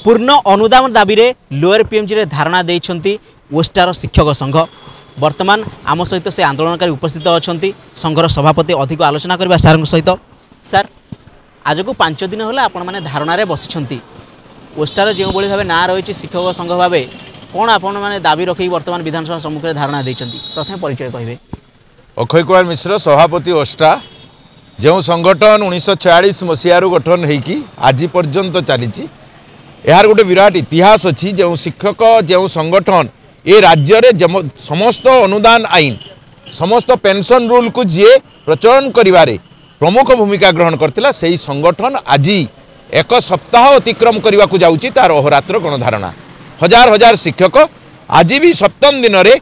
पूर्ण अनुदान दाबी रे लोअर पीएमजी रे धारणा देइछंती ओस्टार शिक्षक संघ। वर्तमान आम सहित से आंदोलनकारी उपस्थित अच्छा संघर सभापति अधिक आलोचना करबा सार सहित। सार आज को 5 दिन होला आपण माने धारणा रे बसिछंती ओस्टार जो भली भाव ना रही शिक्षक संघ भाव कौन आपण मैंने दाबी रखी वर्तमान विधानसभा सम्मुखें धारणा देइछंती प्रथम परिचय कहे। अक्षय कुमार मिश्र सभापति ओस्टा जो संगठन 1946 मसीह गठन होगी आज पर्यंत चली यार गोटे विराट इतिहास अच्छी जो शिक्षक जो संगठन ये राज्य रे समस्त अनुदान आईन समस्त पेंशन रूल को जी प्रचलन करिवारे प्रमुख भूमिका ग्रहण करथिला सेही संगठन आज एक सप्ताह अतिक्रम करने को जाउची तार अहोरात्र गणधारणा हजार हजार शिक्षक आज भी सप्तम दिन रे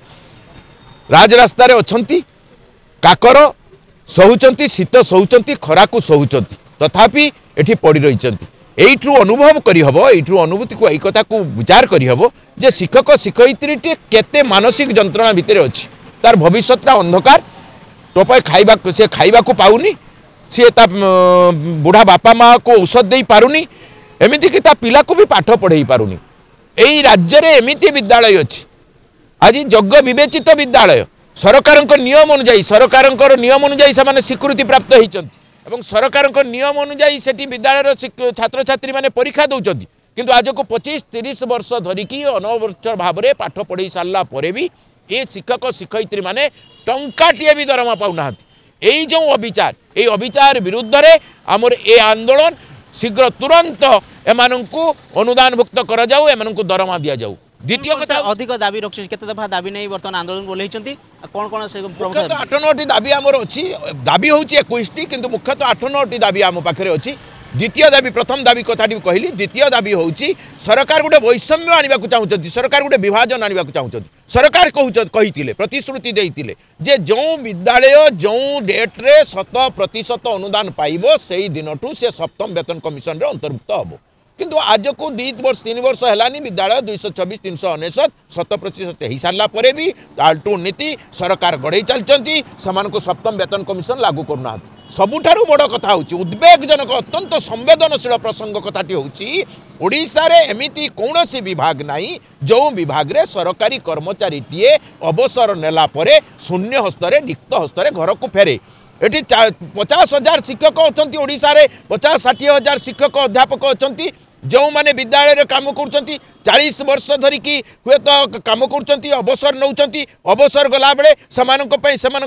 राजरास्ता रे अछंती काकर सहुचंती शीत सहुचंती खरा को सहुचंती तथापि एठी पड़ी रहिचंती। एइठू अनुभव करिहब एइठू अनुभूति को एकता को विचार करिहब जे शिक्षक शिक्षयित्री केते मानसिक जंत्रणा भितर अछि तार भविष्यटा अंधकार टोपाय खाइबा से खाइबा को पाउनी सी ता बुढ़ा बापा माँ को औषध दे पारुनी एमिति कि ता पिला को भी पाठ पढ़ाई पारुनी। एई राज्य रे एमिति विद्यालय अछि आज जग विवेचित विद्यालय सरकार नियम अनुजाई से स्वीकृति प्राप्त होइचंती एवं सरकार नियम अनुजाई सेठी विद्यालय छात्र छात्री माने परीक्षा दउचंती किंतु आज को 25-30 वर्ष धरिकी अनवरत भाव में पाठ पढ़ाई सारा पर भी ये शिक्षक शिक्षयित्री माने टंकाटिए भी दरमा पाऊना यही जो अविचार ये अविचार विरुद्ध रे आमर ए आंदोलन शीघ्र तुरंत एमानंकु अनुदान भुक्त करा जाऊ एमानंकु दरमा दिया जाऊ। द्वितीय कथा अधिक दाबी रखछि केते दफा दाबी नहीं वर्तमान आंदोलन बोलैछंती कोन कोन से प्रमुख 8-9टी दाबी आमर अछि दाबी होछि 21टी किंतु मुख्यतः 8-9टी दाबी आम पाखरे अछि। द्वितीय दाबी प्रथम दाबी कथाटी कहली द्वितीय दाबी होछि सरकार गोटे वैषम्य आनिबा को चाहुचंती सरकार गोटे विभाजन आनिबा को चाहुचंती सरकार कहिथिले प्रतिश्रुति देइथिले जे जो विद्यालय जो डेट रे 100% अनुदान पाइबो सेही दिनटू से सप्तम वेतन कमिशन रे अंतर्भुक्त हबो किंतु आज को 2-3 वर्ष है विद्यालय 224-399 100% हो सारा पर भी आल्टू नीति सरकार गढ़ई चलती से सप्तम वेतन कमिशन लागू करना सबुठारु बड़ कथा होची उद्वेगजनक अत्यंत संवेदनशील प्रसंग कथाटी होची ओडिशा रे एमिति कौनसी विभाग नहीं जो विभाग रे सरकारी कर्मचारी टीए अवसर नेला परे शून्य हस्तरे रिक्त हस्तरे घर को फेरे। एटी 50,000 शिक्षक अच्छा ओडिशा रे 50-60,000 शिक्षक अध्यापक अच्छा जो माने विद्यालय रे काम करछंती 40 वर्ष धरिकी हुए तो काम करछंती अवसर नौचंती अवसर गला बेले समानक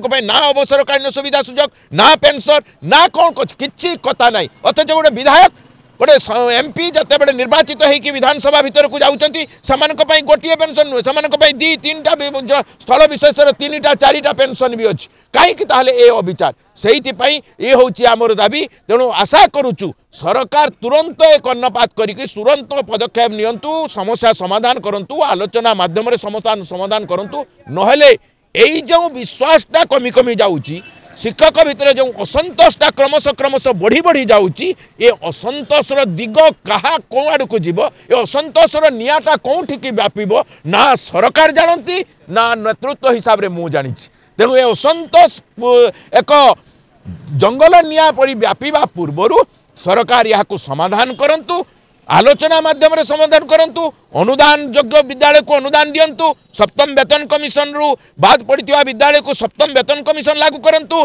पई ना अवसरकालीन सुविधा सुजोग ना पेंशन ना कौन किछि कथा नहीं अथच गोटे विधायक गोटे एमपी जते बड़े निर्वाचित होगी विधानसभा भीतर को जाउचंती समानक पई गोटिए पेंशन नुहे समानक पई 2-3टा स्थल विशेष 3-4टा पेंशन भी अछि कहीं ताहले ए अविचार सेहिति पई ए होची आमर दाबी तेणु आशा करूचु सरकार तुरंत एक कर्णपात करिके तुरंत पदक्षेप नियंतु समस्या समाधान करंतु आलोचना माध्यम रे समस्या समाधान करंतु नहेले एई जो विश्वासटा कमी कमी जाउची शिक्षक भितर जो असंतोषटा क्रमश बढ़ी बढ़ी जाउची ये असंतोषर दिग कहा कौ आड़ को जीव ये असंतोषर निआटा कौटिकी व्यापीब ना सरकार जानती ना नेतृत्व हिसाब रे मु जानी तेणु ये असंतोष एक जंगल निआ परि व्यापीबा पूर्वरु सरकार यहाँ समाधान करंतु आलोचना माध्यम रे समाधान करंतु अनुदान योग्य विद्यालय को अनुदान दियंतु सप्तम वेतन कमिशन रु बाद पड़िथिबा विद्यालय को सप्तम वेतन कमिशन लागू करंतु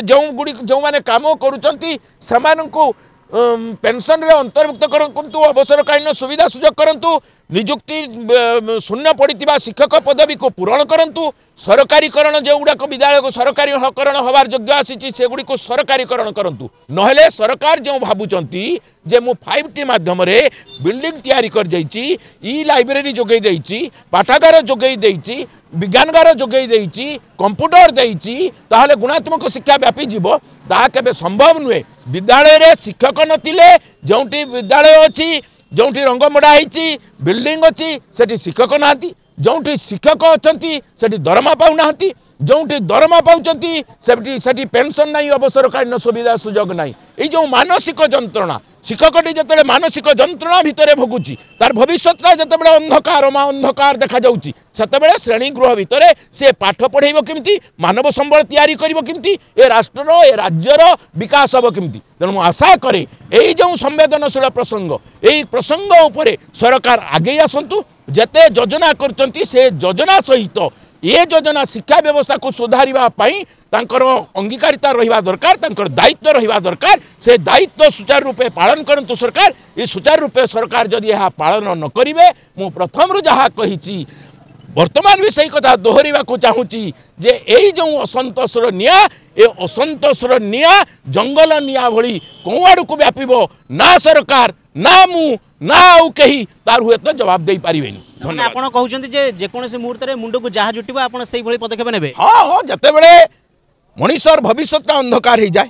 जो माने काम करूचंती समानंकु पेंशन रे अंतर्भुक्त करंतु अवसरकालीन सुविधा सुजोग करंतु नियुक्ति शून्य पड़िथिबा शिक्षक पदवी को पूरण करंतु सरकारीकरण जो गुड़ाक विद्यालय को सरकारीकरण हबार योग्य आसी से गुड़ी को सरकारीकरण करंतु नहेले सरकार जो भाबुचंती जे मु 5T माध्यम रे बिल्डिंग तैयारी कर जाइची ई लाइब्रेरी जोगई देइची पाठागार जोगई देइची विज्ञानगार जोगई देइची कंप्यूटर देइची ताहले गुणात्मक शिक्षा व्यापी जीव ताहा केबे संभव नुहे। विद्यालय रे शिक्षक नथिले जोंटी विद्यालय अछि जोंटी रंगमडा होती बिल्डिंग अच्छी सेठी शिक्षक नाहांती जोंटी शिक्षक अछंती सेठी दरमा पाउनाहांती जोंटी दरमा पाउचंती सेठी पेंशन नहीं अवसरकालीन सुविधा सुजोग नहीं ये जो मानसिक जंत्रणा शिक्षकटी जिते मानसिक जंत्रणा भितर भोगुची तार भविष्यटा जिते अंधकार अंधकार देखा जाऊँगी से श्रेणी गृह भितर से पाठ पढ़ेब केमती मानव संबल तैयारी करिवो केमती ए राष्ट्र ए राज्यर विकास हम केमती तेणु मु आशा करे यही जो संवेदनशील प्रसंग यही प्रसंग उपरे सरकार आगे आसतु जेते योजना करचंती से योजना सहित ये योजना शिक्षा व्यवस्था को सुधारिबा पई तांकर अंगीकारिता रहिबा दरकार तांकर दायित्व रहिबा दरकार से दायित्व सुचारू रूपे पालन करंतु सरकार ये सुचारू रूपे सरकार जदि यह पालन न करिवे मु प्रथम जहाँ कही वर्तमान भी सही कथा दोहरिबा को चाहूँगी जे यही जो असंतोषर निया ए असंतोषर निया जंगल निया भली कौआड़ को व्यापीब ना सरकार ना मु ना आउ कही तार हुए तो जवाब दे पारिबेनी आपण कहउछन्ती जे जेकोनोसी मुहूर्त रे मुंड को जहा जुटिबो आपण सेही भली पदक्षेप नेबे हाँ जते बेले मनीषर भविष्यटा अंधकार हो जाए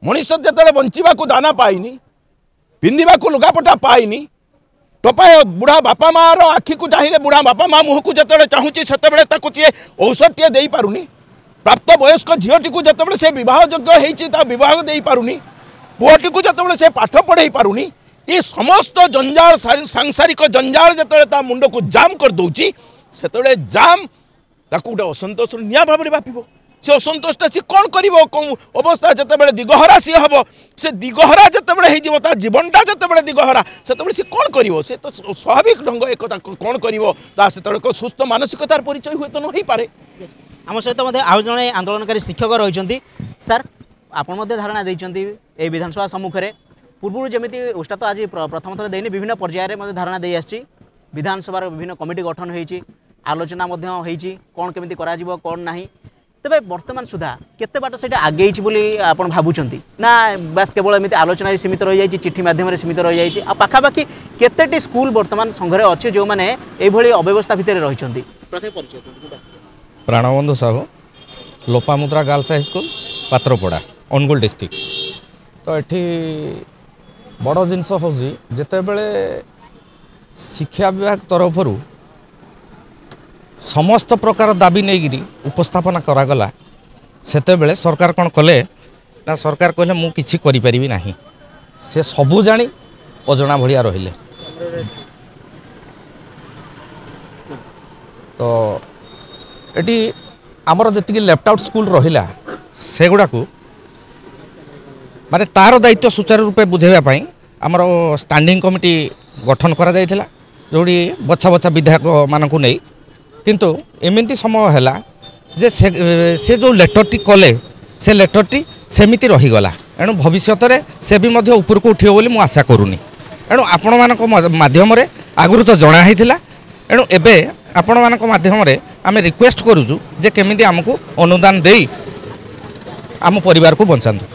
मनीष जिते बंचा दाना पाइनी पिंधा को लुगापटा पाइनी टोपाए बुढ़ा बापा माँ आखि को चाहिए बुढ़ा बापा माँ मुह को जिते चाहूँगी से औषध टे दे पारुनी प्राप्त वयस्क झीटी को जिते से बहोग्य होता दे पारुनी पुओटी को जिते से पाठ पढ़े पारुनी ये समस्त जंजाल सांसारिक जंजाल जिते मुंड को जाम कर दूची से जाम ताकू गोटे असंतोष निया भाव में व्यापीब से असंतोषटा सी कौन कर अवस्था जिते दिगहरा सी हम से दिगहरा जिते हो जीवनटा जिते दिगहरा से सी कौन कर तो स्वाभाविक ढंग एक कौन कर सुस्थ मानसिकतार परिचय हुए तो न हो पारे आम सहित आउ जड़े आंदोलनकारी शिक्षक रही सर आपण धारणा देते विधानसभा सम्मुख में पूर्व जमी उष्टा तो आज प्रथम थर देनी विभिन्न पर्यायर धारणा दे आसी विधानसभा विभिन्न कमिटी गठन होती आलोचना कौन केमी कौन ना तेरे वर्तमान सुधा केते बाट से आगे आप भावुंट ना बस केवल एमती आलोचन सीमित रही जाए चिठी मध्यम सीमित रही जाए पाखापाखि केते स्कूल वर्तमान संघरे अच्छे जो मैंने ये अव्यवस्था भितर रही Pranabandhu Sahu Lopamudra girls high school Patrapada Angul district तो ये बड़ जिनस हूँ जिते बड़े शिक्षा विभाग तरफ समस्त प्रकार दाबी नहीं उपस्थापना करागला सेते बेले सरकार कौन कले ना सरकार कहले मु किछि करि परिबी नाही से सबू जानी अजना भलिया रहिले तो एटी आमर जति लेफ्ट आउट स्कूल रहिला सेगुडा को माने तार दायित्व सुचारू रूपे बुझेबा पई आमर स्टैंडिंग कमिटी गठन करा जायथिला जोडी बच्चा बच्चा विधायक मानकु नै किंतु एमती समय है जे से जो लेटरटी कले से लेटरटी सेमिति रहीगला एणु भविष्य से भी ऊपर को उठियो बोली मु आशा करूनी एणु आपण मानक माध्यम आगुरी तो जना होता एणु एबे आपण मानक माध्यम आम रिक्वेस्ट करूँ जे केमिति आमको अनुदान दे आम परिवार को बंचातु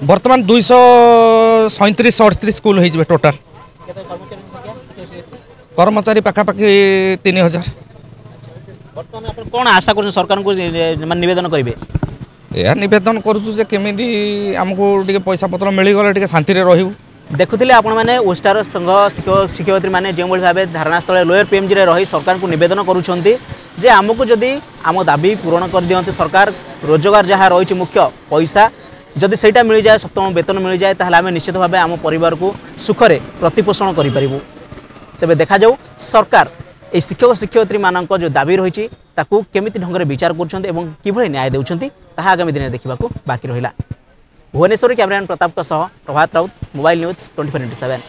बर्तमान 237-38 स्कूल हो टोटाल कर्मचारी पाखापाखि 3000 कौन आशा कर सरकार को निवेदन करेंगे या निवेदन करुँ केमी आमको टे पैसा पत्र मिलगले शांति रही देखुले आपण मैंने ओस्टार संघ शिक्षक शिक्षयित्री मैंने जो भाव धारणास्थल लोयर पीएमजी रे रही सरकार को निवेदन करुँचे जे आमको जदि आम दाबी पूरण कर दियंते सरकार रोजगार जहाँ रही मुख्य पैसा जदि सेटा मिल जाए सप्तम वेतन मिल जाए ताहले आम निश्चित भाव आम परिवार को सुखरे प्रतिपोषण करिपारिबु तेबे देखा जाऊ सरकार ए शिक्षक शिक्षयित्री मानक जो दाबी रही केमिति ढंग विचार कर किभଳି न्याय देउछंती ताहा आगामी दिन देखा बाकी रहिला। भुवनेश्वर कैमरामैन प्रताप प्रभात राउत मोबाइल न्यूज 24/7।